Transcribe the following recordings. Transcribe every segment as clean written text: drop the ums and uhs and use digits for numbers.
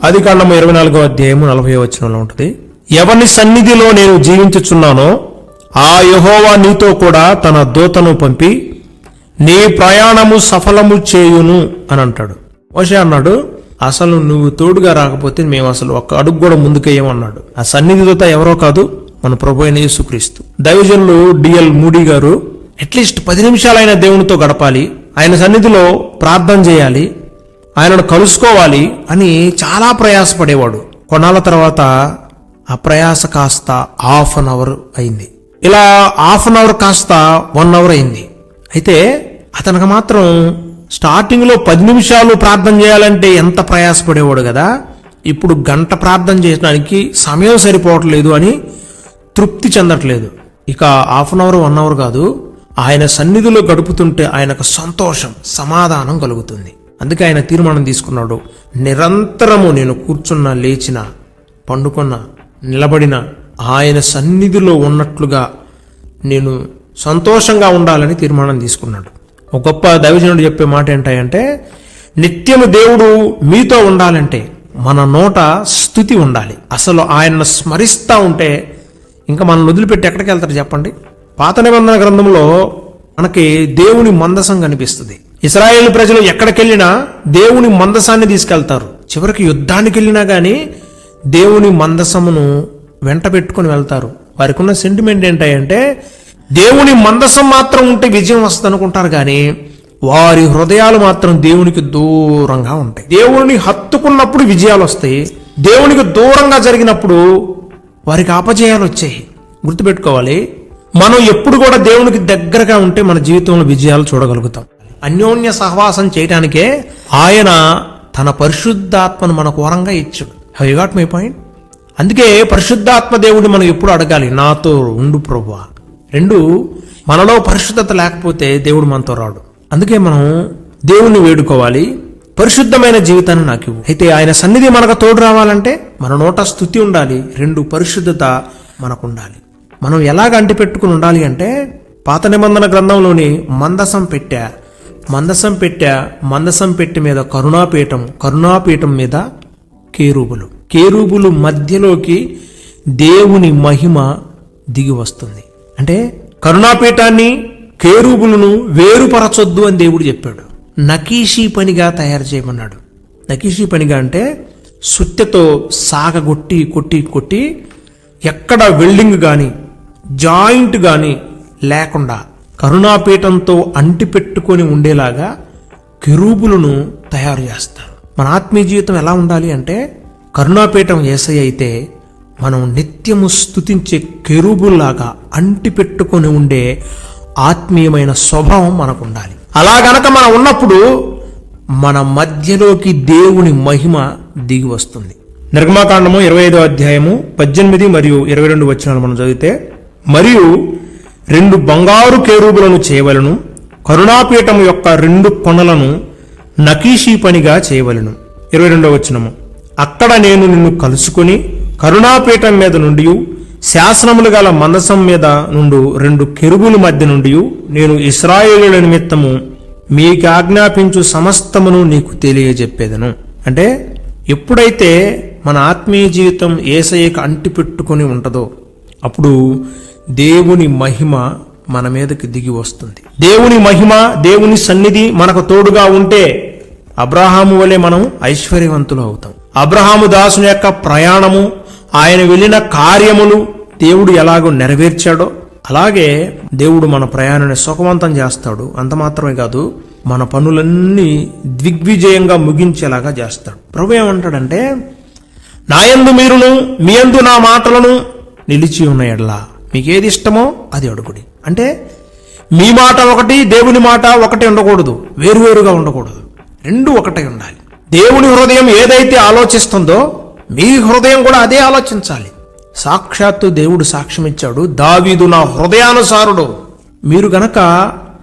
ఆదికాండము 24వ అధ్యాయము 40వ వచనంలో ఉంటుంది. ఎవని సన్నిధిలో నేను జీవించుచున్నానో ఆ యెహోవా నీతో కూడా తన దూతను పంపి నీ ప్రయాణము సఫలము చేయును అని అంటాడు. మోషే అన్నాడు, అసలు నువ్వు తోడుగా రాకపోతే మేము అసలు ఒక్క అడుగు కూడా ముందుకేయమన్నాడు. ఆ సన్నిధి దూత ఎవరో కాదు, మన ప్రభు అయిన యేసుక్రీస్తు. దైవజనులు డిఎల్ మూడీ గారు అట్లీస్ట్ 10 నిమిషాలైన దేవునితో గడపాలి, ఆయన సన్నిధిలో ప్రార్థన చేయాలి, ఆయనను కలుసుకోవాలి అని చాలా ప్రయాసపడేవాడు. కొన్నాళ్ళ తర్వాత ఆ ప్రయాస కాస్త ½ అన్ అవర్ అయింది. ఇలా ½ అన్ అవర్ కాస్త 1 అవర్ అయింది. అయితే అతనికి మాత్రం స్టార్టింగ్ లో 10 నిమిషాలు ప్రార్థన చేయాలంటే ఎంత ప్రయాసపడేవాడు కదా, ఇప్పుడు గంట ప్రార్థన చేయడానికి సమయం సరిపోవట్లేదు అని తృప్తి చెందట్లేదు. ఇక ½ అన్ అవర్ 1 అవర్ కాదు, ఆయన సన్నిధిలో గడుపుతుంటే ఆయనకు సంతోషం, సమాధానం కలుగుతుంది. అందుకే ఆయన తీర్మానం తీసుకున్నాడు, నిరంతరము నేను కూర్చున్నా, లేచిన, పండుకున్న, నిలబడిన ఆయన సన్నిధిలో ఉన్నట్లుగా నేను సంతోషంగా ఉండాలని తీర్మానం తీసుకున్నాడు. ఒక గొప్ప దైవజనుడు చెప్పే మాట ఏంటంటే, నిత్యము దేవుడు మీతో ఉండాలంటే మన నోట స్తుతి ఉండాలి. అసలు ఆయనను స్మరిస్తూ ఉంటే ఇంకా మనల్ని వదిలిపెట్టి ఎక్కడికి వెళ్తారు చెప్పండి. పాత నిబంధన గ్రంథంలో మనకి దేవుని మందసం కనిపిస్తుంది. ఇశ్రాయేలు ప్రజలు ఎక్కడికెళ్ళినా దేవుని మందసాన్ని తీసుకెళ్తారు. చివరికి యుద్ధానికి వెళ్ళినా గానీ దేవుని మందసమును వెంట పెట్టుకుని వెళ్తారు. వారికి ఉన్న సెంటిమెంట్ ఏంటంటే, దేవుని మందసం మాత్రం ఉంటే విజయం వస్తుంది అనుకుంటారు, కానీ వారి హృదయాలు మాత్రం దేవునికి దూరంగా ఉంటాయి. దేవుని హత్తుకున్నప్పుడు విజయాలు వస్తాయి, దేవునికి దూరంగా జరిగినప్పుడు వారికి అపజయాలు వచ్చాయి. గుర్తుపెట్టుకోవాలి, మనం ఎప్పుడు కూడా దేవునికి దగ్గరగా ఉంటే మన జీవితంలో విజయాలు చూడగలుగుతాం. అన్యోన్య సహవాసం చేయడానికే ఆయన తన పరిశుద్ధాత్మను మనకు వరంగా ఇచ్చాడు. Have you got my point? అందుకే పరిశుద్ధాత్మ దేవుడు మనం ఎప్పుడు అడగాలి, నాతో ఉండు ప్రభువా. 2, మనలో పరిశుద్ధత లేకపోతే దేవుడు మనతో రాడు. అందుకే మనం దేవుణ్ణి వేడుకోవాలి, పరిశుద్ధమైన జీవితాన్ని నాకు ఇవ్వు. అయితే ఆయన సన్నిధి మనకు తోడు రావాలంటే మన నోట స్తుతి ఉండాలి, 2 పరిశుద్ధత మనకు ఉండాలి. మనం ఎలాగ అంటిపెట్టుకుని ఉండాలి అంటే, పాత నిబంధన గ్రంథంలోని మందసం పెట్టె మీద కరుణాపీఠం మీద కేరూబులు మధ్యలోకి దేవుని మహిమ దిగి వస్తుంది. అంటే కరుణాపీఠాన్ని, కేరూబులను వేరుపరచొద్దు అని దేవుడు చెప్పాడు. నకీషీ పనిగా తయారు చేయమన్నాడు. నకీషీ పనిగా అంటే సుత్తెతో సాగగొట్టి కొట్టి ఎక్కడ వెల్డింగ్ కానీ జాయింట్ కానీ లేకుండా కరుణాపీఠంతో అంటిపెట్టుకొని ఉండేలాగా కెరూబులను తయారు చేస్తారు. మన ఆత్మీయ జీవితం ఎలా ఉండాలి అంటే, కరుణాపీఠం యేసయ్య అయితే మనం నిత్యము స్తుతించే కెరూబుల్లాగా అంటిపెట్టుకొని ఉండే ఆత్మీయమైన స్వభావం మనకు ఉండాలి. అలా గనక మనం ఉన్నప్పుడు మన మధ్యలోకి దేవుని మహిమ దిగి వస్తుంది. నిర్గమాకాండము 25వ అధ్యాయము 18 మరియు 22 వచనాలు మనం చదివితే, మరియు 2 బంగారు కేరూబులను చేయవలను, కరుణాపీఠము యొక్క 2 కొనలను నకీషీ పనిగా చేయవలను. 22వ వచనము, అక్కడ నేను నిన్ను కలుసుకుని కరుణాపీఠం మీద నుండి శాసనములు గల మందసం మీద నుండి 2 కెరూబుల మధ్య నుండి నేను ఇశ్రాయేలుల నిమిత్తము మీకు ఆజ్ఞాపించు సమస్తమును నీకు తెలియజెప్పేదను. అంటే ఎప్పుడైతే మన ఆత్మీయ జీవితం యేసయ్యకు అంటిపెట్టుకుని ఉంటుందో అప్పుడు దేవుని మహిమ మన మీదకి దిగి వస్తుంది. దేవుని మహిమ, దేవుని సన్నిధి మనకు తోడుగా ఉంటే అబ్రహాము వలె మనం ఐశ్వర్యవంతులు అవుతాం. అబ్రహాము దాసుని యొక్క ప్రయాణము, ఆయన వెళ్ళిన కార్యములు దేవుడు ఎలాగో నెరవేర్చాడో అలాగే దేవుడు మన ప్రయాణాన్ని సుఖవంతం చేస్తాడు. అంత మాత్రమే కాదు, మన పనులన్నీ దిగ్విజయంగా ముగించేలాగా చేస్తాడు. ప్రభు ఏమంటాడంటే, నాయందు మీరును మీ యందు నా మాటలను నిలిచి ఉన్న ఎడలా మీకేది ఇష్టమో అది అడుగుడి. అంటే మీ మాట ఒకటి, దేవుని మాట ఒకటి ఉండకూడదు, వేరువేరుగా ఉండకూడదు, 2 ఒకటే ఉండాలి. దేవుని హృదయం ఏదైతే ఆలోచిస్తుందో మీ హృదయం కూడా అదే ఆలోచించాలి. సాక్షాత్తు దేవుడు సాక్ష్యం ఇచ్చాడు, దావీదు నా హృదయానుసారుడు. మీరు గనక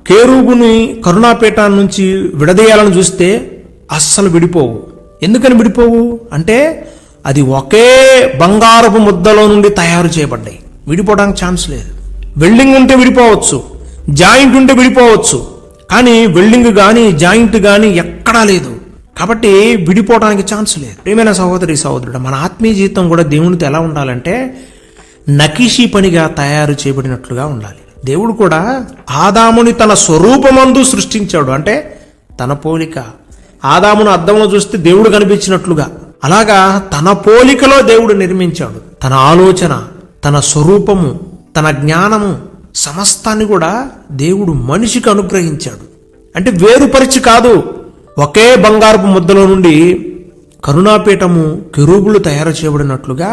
కేరూబుని కరుణాపీఠాన్ని నుంచి విడదీయాలని చూస్తే అస్సలు విడిపోవు. ఎందుకని విడిపోవు అంటే, అది ఒకే బంగారపు ముద్దలో నుండి తయారు చేయబడ్డాయి, విడిపోవడానికి ఛాన్స్ లేదు. వెల్డింగ్ ఉంటే విడిపోవచ్చు, జాయింట్ ఉంటే విడిపోవచ్చు, కానీ వెల్డింగ్ కానీ జాయింట్ కానీ ఎక్కడా లేదు. కాబట్టి విడిపోవడానికి ఛాన్స్ లేదు. ప్రియమైన సహోదరి సహోదరుడు, మన ఆత్మీయ జీవితం కూడా దేవునితో ఎలా ఉండాలంటే నకిషీ పనిగా తయారు చేయబడినట్లుగా ఉండాలి. దేవుడు కూడా ఆదాముని తన స్వరూపమందు సృష్టించాడు, అంటే తన పోలిక. ఆదామును అద్దంలో చూస్తే దేవుడు కనిపించినట్లుగా అలాగా తన పోలికలో దేవుడు నిర్మించాడు. తన ఆలోచన, తన స్వరూపము, తన జ్ఞానము సమస్తాన్ని కూడా దేవుడు మనిషికి అనుగ్రహించాడు. అంటే వేరుపరిచి కాదు, ఒకే బంగారపు ముద్దలో నుండి కరుణాపీఠము కెరూబులు తయారు చేయబడినట్లుగా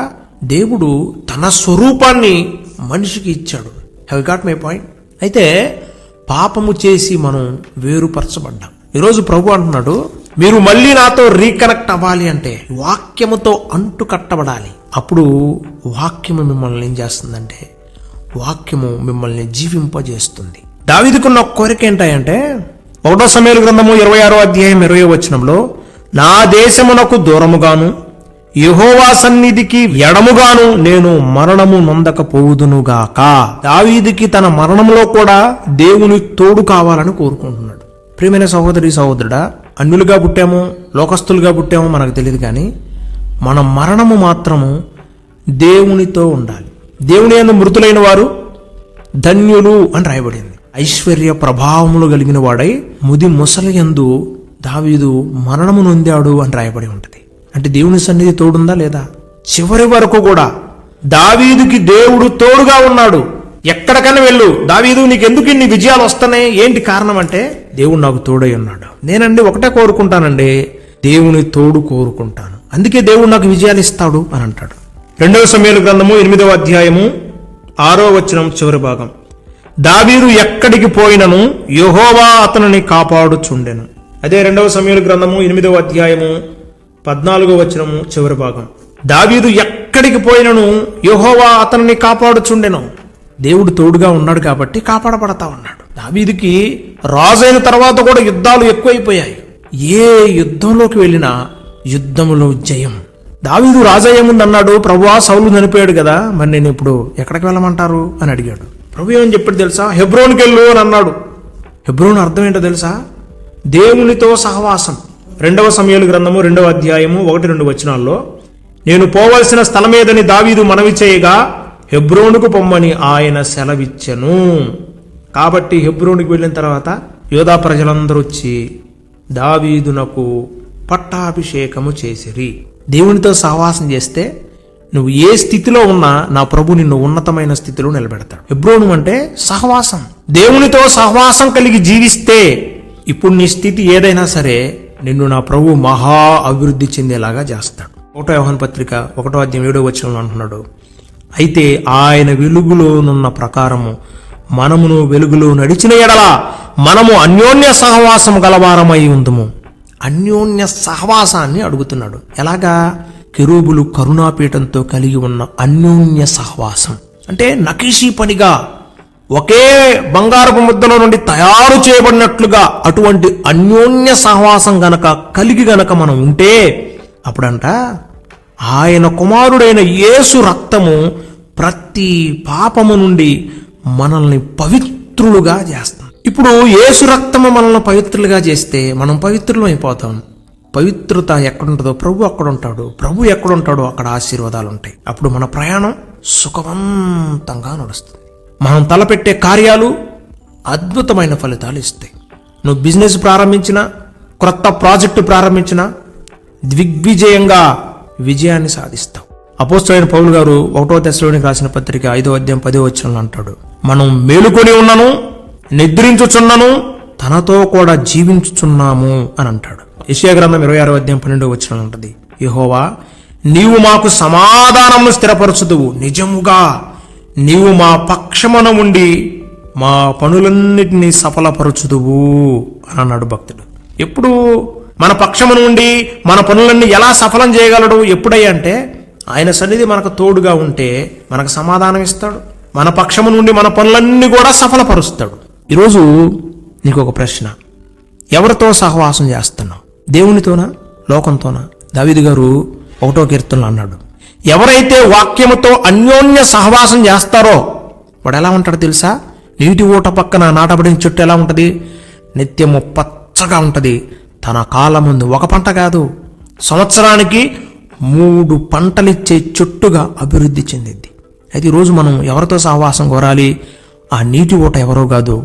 దేవుడు తన స్వరూపాన్ని మనిషికి ఇచ్చాడు. Have got my point? అయితే పాపము చేసి మనం వేరుపరచబడ్డాం. ఈరోజు ప్రభు అంటున్నాడు, మీరు మళ్ళీ నాతో రీకనెక్ట్ అవ్వాలి అంటే వాక్యముతో అంటు కట్టబడాలి. అప్పుడు వాక్యము మిమ్మల్ని ఏం చేస్తుందంటే వాక్యము మిమ్మల్ని జీవింపజేస్తుంది. దావీదుకున్న కోరిక ఏంటంటే 1 సమూయేలు గ్రంథము 26వ అధ్యాయం 20వ వచనంలో, నా దేశమునకు దూరముగాను యెహోవా సన్నిధికి ఎడముగాను నేను మరణము నొందకపోవుదునుగాక. దావీదుకి తన మరణంలో కూడా దేవుని తోడు కావాలని కోరుకుంటున్నాడు. ప్రియమైన సహోదరి సహోదరుడా, అన్యులుగా పుట్టాము, లోకస్తులుగా పుట్టాము మనకు తెలియదు, కానీ మన మరణము మాత్రము దేవునితో ఉండాలి. దేవుని యందు మృతులైన వారు ధన్యులు అని రాయబడింది. ఐశ్వర్య ప్రభావములు కలిగిన వాడై ముది ముసలి యందు దావీదు మరణము నొందాడు అని రాయబడి ఉంటుంది. అంటే దేవుని సన్నిధి తోడుందా లేదా? చివరి వరకు కూడా దావీదుకి దేవుడు తోడుగా ఉన్నాడు. ఎక్కడికైనా వెళ్ళు, దావీదు నీకెందుకు ఇన్ని విజయాలు వస్తున్నాయి, ఏంటి కారణం అంటే దేవుడు నాకు తోడై ఉన్నాడు. నేనండి ఒకటే కోరుకుంటానండి, దేవుని తోడు కోరుకుంటాను, అందుకే దేవుడు నాకు విజయాలు ఇస్తాడు అని అంటాడు. 2వ సమూయేలు గ్రంథము 8వ అధ్యాయము 6వ వచనం చివరి భాగం, దావీదు ఎక్కడికి పోయినను యెహోవా అతనిని కాపాడుచుండెను. అదే 2వ సమూయేలు గ్రంథము 8వ అధ్యాయము 14వ వచనము చివరి భాగం, దావీదు ఎక్కడికి పోయినను యెహోవా అతనిని కాపాడుచుండెను. దేవుడు తోడుగా ఉన్నాడు కాబట్టి కాపాడబడతా ఉన్నాడు. దావీదుకి రాజైన తర్వాత కూడా యుద్ధాలు ఎక్కువైపోయాయి. ఏ యుద్ధంలోకి వెళ్ళినా యుద్ధములో జయం. దావీదు రాజయ్య ముందు అన్నాడు, ప్రభువా సౌలు చనిపోయాడు కదా, మరి నేను ఇప్పుడు ఎక్కడికి వెళ్ళమంటారు అని అడిగాడు. ప్రభు ఏమని చెప్పాడు తెలుసా? హెబ్రోన్కి వెళ్ళు అని అన్నాడు. హెబ్రోన్ అర్థం ఏంటో తెలుసా? దేవునితో సహవాసం. 2వ సమూయేలు గ్రంథము 2వ అధ్యాయము 1-2 వచనాల్లో, నేను పోవలసిన స్థలమేదని దావీదు మనవి చేయగా హెబ్రోనుకు పొమ్మని ఆయన సెలవిచ్చెను. కాబట్టి హెబ్రోనుకు వెళ్ళిన తర్వాత యోధా ప్రజలందరూ వచ్చి దావీదునకు పట్టాభిషేకము చేసిరి. దేవునితో సహవాసం చేస్తే నువ్వు ఏ స్థితిలో ఉన్నా నా ప్రభు నిన్ను ఉన్నతమైన స్థితిలో నిలబెడతాడు. హెబ్రోను అంటే సహవాసం. దేవునితో సహవాసం కలిగి జీవిస్తే ఇప్పుడు నీ స్థితి ఏదైనా సరే నిన్ను నా ప్రభు మహా అభివృద్ధి చెందేలాగా చేస్తాడు. 1వ యోహాను పత్రిక 1వ అధ్యాయం 7వ వచనంలో అంటున్నాడు, అయితే ఆయన వెలుగులోనున్న ప్రకారము మనమును వెలుగులో నడిచిన ఎడల మనము అన్యోన్య సహవాసం గలవారమై ఉందుము. అన్యోన్య సహవాసాన్ని అడుగుతున్నాడు. ఎలాగా? కెరూబులు కరుణాపీఠంతో కలిగి ఉన్న అన్యోన్య సహవాసం. అంటే నకిషీ పనిగా ఒకే బంగారపు ముద్దలో నుండి తయారు చేయబడినట్లుగా అటువంటి అన్యోన్య సహవాసం కలిగి మనం ఉంటే అప్పుడంట ఆయన కుమారుడైన యేసు రక్తము ప్రతి పాపము నుండి మనల్ని పవిత్రులుగా చేస్తుంది. ఇప్పుడు యేసు రక్తము మనల్ని పవిత్రులుగా చేస్తే మనం పవిత్రులం అయిపోతాం. పవిత్రత ఎక్కడుంటుందో ప్రభు అక్కడ ఉంటాడు. ప్రభు ఎక్కడుంటాడో అక్కడ ఆశీర్వాదాలు ఉంటాయి. అప్పుడు మన ప్రయాణం సుఖవంతంగా నడుస్తుంది. మనం తలపెట్టే కార్యాలు అద్భుతమైన ఫలితాలు ఇస్తాయి. నువ్వు బిజినెస్ ప్రారంభించినా, క్రొత్త ప్రాజెక్టు ప్రారంభించినా దిగ్విజయంగా విజయాన్ని సాధిస్తావు. అపోస్తలుడైన పౌలు గారు 1వ తెస్సలోనికీయులకు రాసిన పత్రిక 5వ అధ్యాయం 10వ వచనంలో అంటాడు, మనం మేలుకొని ఉన్నను, నిద్రించుచున్నను, తనతో కూడా జీవించుచున్నాము అని అంటాడు. యెషయా గ్రంథం 26వ అధ్యాయం 12వ వచనంలో ఉంటుంది, యెహోవా నీవు మాకు సమాధానము స్థిరపరచుదువు, నిజముగా నీవు మా పక్షమున ఉండి మా పనులన్నిటినీ సఫలపరచుదువు అని అన్నాడు భక్తుడు. ఎప్పుడు మన పక్షమున ఉండి మన పనులన్నీ ఎలా సఫలం చేయగలడు? ఎప్పుడయ్యా అంటే ఆయన సన్నిధి మనకు తోడుగా ఉంటే మనకు సమాధానం ఇస్తాడు. మన పక్షము నుండి మన పనులన్నీ కూడా సఫలపరుస్తాడు. ఈరోజు నీకు ఒక ప్రశ్న, ఎవరితో సహవాసం చేస్తున్నావు? దేవునితోనా, లోకంతోనా? దావీదు గారు 1వ కీర్తనలో అన్నాడు, ఎవరైతే వాక్యముతో అన్యోన్య సహవాసం చేస్తారో వాడు ఎలా ఉంటాడు తెలుసా? నీటి ఊట పక్కన నాటబడిన చెట్టు ఎలా ఉంటుంది? నిత్యము పచ్చగా ఉంటుంది, తన కాలముందు ఒక పంట కాదు, సంవత్సరానికి 3 పంటలిచ్చే చెట్టుగా అభివృద్ధి చెందింది. అయితే ఈరోజు మనం ఎవరితో సహవాసం కోరాలి? ఆ నీటి ఊట ఎవరో కాదు,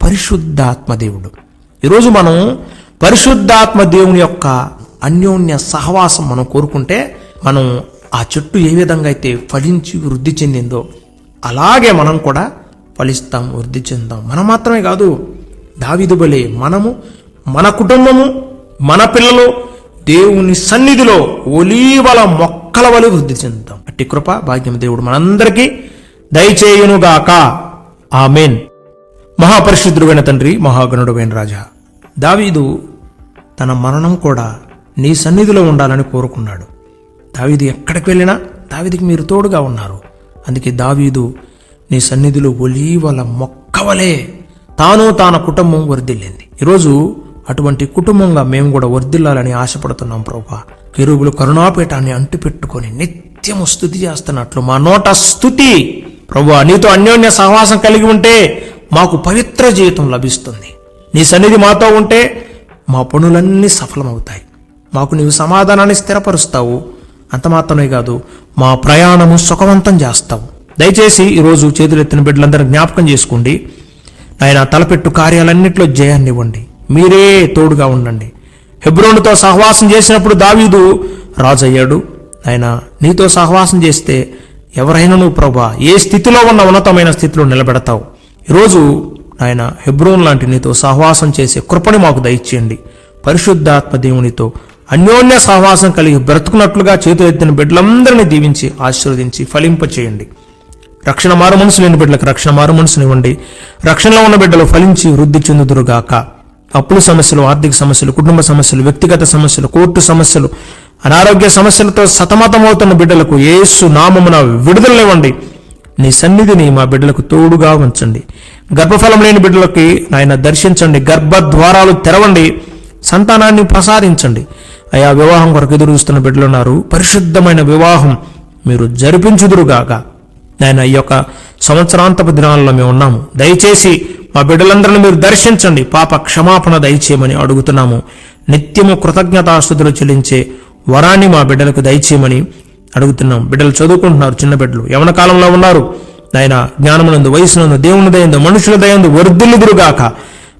పరిశుద్ధాత్మ దేవుడు. ఈరోజు మనం పరిశుద్ధాత్మ దేవుని యొక్క అన్యోన్య సహవాసం మనం కోరుకుంటే, మనం ఆ చెట్టు ఏ విధంగా అయితే ఫలించి వృద్ధి చెందిందో అలాగే మనం కూడా ఫలిస్తాం, వృద్ధి చెందాం. మనం మాత్రమే కాదు, దావీదు వలె మనము, మన కుటుంబము, మన పిల్లలు దేవుని సన్నిధిలో ఒలీవల మొక్కల వలె వృద్ధి చెందుతాం. అట్టి కృప భాగ్యం దేవుడు మనందరికీ దయచేయునుగాక. ఆమేన్. మహాపరిశుద్ధుడైన తండ్రి, మహాగణుడైన రాజా, దావీదు తన మరణం కూడా నీ సన్నిధిలో ఉండాలని కోరుకున్నాడు. దావీదు ఎక్కడికి వెళ్ళినా దావీదుకి మీరు తోడుగా ఉన్నారు. అందుకే దావీదు నీ సన్నిధిలో ఒలీవల మొక్కవలే తాను కుటుంబం వర్ధిల్లింది. ఈరోజు అటువంటి కుటుంబంగా మేము కూడా వర్ధిల్లాలని ఆశపడుతున్నాం ప్రభువా. కెరూబులు కరుణాపీఠాన్ని అంటిపెట్టుకొని నిత్యము స్తుతి చేస్తున్నట్లు మా నోట స్తుతి ప్రభువా. నీతో అన్యోన్య సహవాసం కలిగి ఉంటే మాకు పవిత్ర జీవితం లభిస్తుంది. నీ సన్నిధి మాతో ఉంటే మా పనులన్నీ సఫలమవుతాయి. మాకు నీవు సమాధానాన్ని స్థిరపరుస్తావు. అంత మాత్రమే కాదు, మా ప్రయాణము సుఖవంతం చేస్తావు. దయచేసి ఈరోజు చేతులెత్తిన బిడ్డలందరూ జ్ఞాపకం చేసుకోండి. ఆయన తలపెట్టు కార్యాలన్నింటిలో జయాన్ని ఇవ్వండి. మీరే తోడుగా ఉండండి. హెబ్రోనుతో సహవాసం చేసినప్పుడు దావీదు రాజు అయ్యాడు. ఆయన నీతో సహవాసం చేస్తే ఎవరైనా నువ్వు ప్రభువా ఏ స్థితిలో ఉన్న ఉన్నతమైన స్థితిలో నిలబెడతావు. ఈరోజు ఆయన హెబ్రోన్ లాంటి నీతో సహవాసం చేసే కృపని మాకు దయచేయండి. పరిశుద్ధాత్మ దేవునితో అన్యోన్య సహవాసం కలిగి బ్రతుకున్నట్లుగా చేతులెత్తిన బిడ్డలందరినీ దీవించి ఆశీర్వదించి ఫలింపచేయండి. రక్షణ మారు మనసు లేని బిడ్డలకు రక్షణ మారు మనసునివ్వండి. రక్షణలో ఉన్న బిడ్డలు ఫలించి వృద్ధి చెందుదురుగాక. అప్పుల సమస్యలు, ఆర్థిక సమస్యలు, కుటుంబ సమస్యలు, వ్యక్తిగత సమస్యలు, కోర్టు సమస్యలు, అనారోగ్య సమస్యలతో సతమతమవుతున్న బిడ్డలకు యేసు నామమున విడుదలనివ్వండి. నీ సన్నిధిని మా బిడ్డలకు తోడుగా ఉంచండి. గర్భఫలం లేని బిడ్డలకి ఆయన దర్శించండి. గర్భద్వారాలు తెరవండి. సంతానాన్ని ప్రసాదించండి. అయా వివాహం కొరకు ఎదురు చూస్తున్న బిడ్డలున్నారు. పరిశుద్ధమైన వివాహం మీరు జరిపించుదురుగాక. ఆయన ఈ యొక్క సంవత్సరాంతపు దినాల్లో మేము ఉన్నాము. దయచేసి మా బిడ్డలందరినీ మీరు దర్శించండి. పాప క్షమాపణ దయచేయమని అడుగుతున్నాము. నిత్యము కృతజ్ఞతాస్తుతులు చెల్లించే వరాన్ని మా బిడ్డలకు దయచేయమని అడుగుతున్నాం. బిడ్డలు చదువుకుంటున్నారు, చిన్న బిడ్డలు యవన కాలంలో ఉన్నారు. ఆయన జ్ఞానమునందు, వయసునందు, దేవుని దయందు, మనుషుల దయందు వర్ధిల్లుదురుగాక.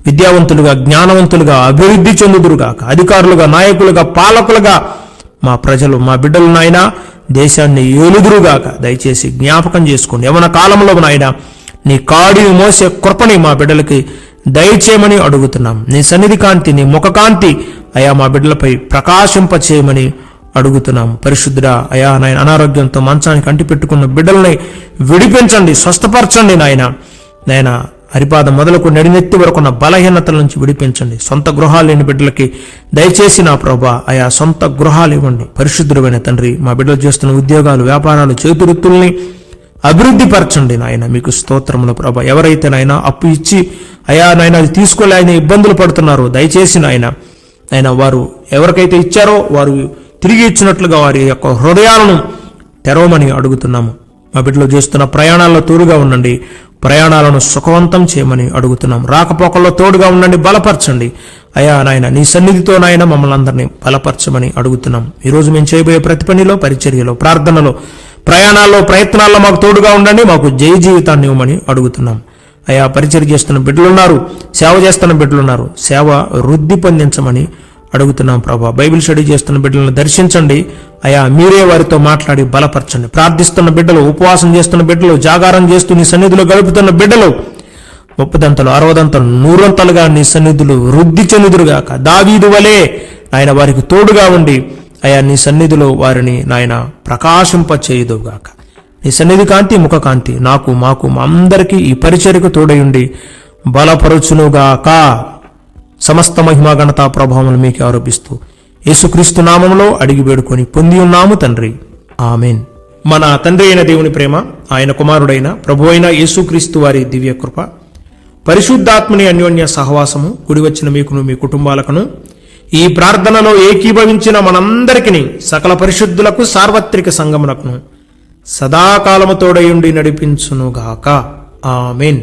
విద్యావంతులుగా, జ్ఞానవంతులుగా అభివృద్ధి చెందుదురుగాక. అధికారులుగా, నాయకులుగా, పాలకులుగా మా ప్రజలు, మా బిడ్డలు నాయన దేశాన్ని ఏలుదురుగాక. దయచేసి జ్ఞాపకం చేసుకోండి. యవన కాలంలో నాయన నీ కాడిని మోసే కృపని మా బిడ్డలకి దయచేయమని అడుగుతున్నాం. నీ సన్నిధి కాంతి, నీ ముఖ కాంతి అయా మా బిడ్డలపై ప్రకాశింపచేయమని అడుగుతున్నాం. పరిశుద్ధుడా అయా నాయన అనారోగ్యంతో మంచానికి అంటిపెట్టుకున్న బిడ్డలని విడిపించండి, స్వస్థపరచండి. నాయన హరిపాదం మొదలకు నడినెత్తి వరకున్న బలహీనతల నుంచి విడిపించండి. సొంత గృహాలు లేని బిడ్డలకి దయచేసి నా ప్రభా అయా సొంత గృహాలు ఇవ్వండి. పరిశుద్ధుడైన తండ్రి, మా బిడ్డలు చేస్తున్న ఉద్యోగాలు, వ్యాపారాలు, చేతువృత్తుల్ని అభివృద్ధి పరచండి. నాయన మీకు స్తోత్రములు ప్రభా. ఎవరైతే నాయన అప్పు ఇచ్చి అయా నాయన అది తీసుకోలే ఆయన ఇబ్బందులు పడుతున్నారో దయచేసి నాయన వారు ఎవరికైతే ఇచ్చారో వారు తిరిగి ఇచ్చినట్లుగా వారి యొక్క హృదయాలను తెరవమని అడుగుతున్నాము. మా బిడ్డలు చేస్తున్న ప్రయాణాల్లో తోడుగా ఉండండి. ప్రయాణాలను సుఖవంతం చేయమని అడుగుతున్నాం. రాకపోకల్లో తోడుగా ఉండండి, బలపరచండి. అయా నాయన నీ సన్నిధితో నాయన మమ్మల్ని అందరినీ బలపరచమని అడుగుతున్నాం. ఈరోజు మేము చేయబోయే ప్రతి పనిలో, పరిచర్యలో, ప్రార్థనలో, ప్రయాణాల్లో, ప్రయత్నాల్లో మాకు తోడుగా ఉండండి. మాకు జయ జీవితాన్ని ఇవ్వమని అడుగుతున్నాం. అయా పరిచర్య చేస్తున్న బిడ్డలున్నారు, సేవ చేస్తున్న బిడ్డలున్నారు. సేవ వృద్ధి పొందించమని అడుగుతున్నాం ప్రభా. బైబిల్ స్టడీ చేస్తున్న బిడ్డలను దర్శించండి. అయా మీరే వారితో మాట్లాడి బలపరచండి. ప్రార్థిస్తున్న బిడ్డలు, ఉపవాసం చేస్తున్న బిడ్డలు, జాగారం చేస్తూ నీ సన్నిధిలో గడుపుతున్న బిడ్డలు 30 60 100 నీ సన్నిధులు వృద్ధి చెందుదురుగాక. దావీదు వలె ఆయన వారికి తోడుగా ఉండి అయా నీ సన్నిధిలో వారిని నాయన ప్రకాశింపచేయుదుగాక. నీ సన్నిధి కాంతి, ముఖ కాంతి నాకు, మాకు, మా అందరికీ ఈ పరిచర్యకు తోడయుండి బలపరచునుగాక. సమస్త మహిమా ఘనతా ప్రభావములు మీకే ఆరోపిస్తూ యేసుక్రీస్తు నామములో అడిగి వేడుకొని పొంది ఉన్నాము తండ్రి. ఆమేన్. మన తండ్రి అయిన దేవుని ప్రేమ, ఆయన కుమారుడైన ప్రభు అయిన యేసుక్రీస్తు వారి దివ్య కృప, పరిశుద్ధాత్మని అన్యోన్య సహవాసము కూడి వచ్చిన మీకును మీ కుటుంబాలకును ఈ ప్రార్థనలో ఏకీభవించిన మనందరికీ సకల పరిశుద్ధులకు సార్వత్రిక సంగమునకును సదాకాలము తోడయుండి నడిపించునుగాక. ఆమేన్.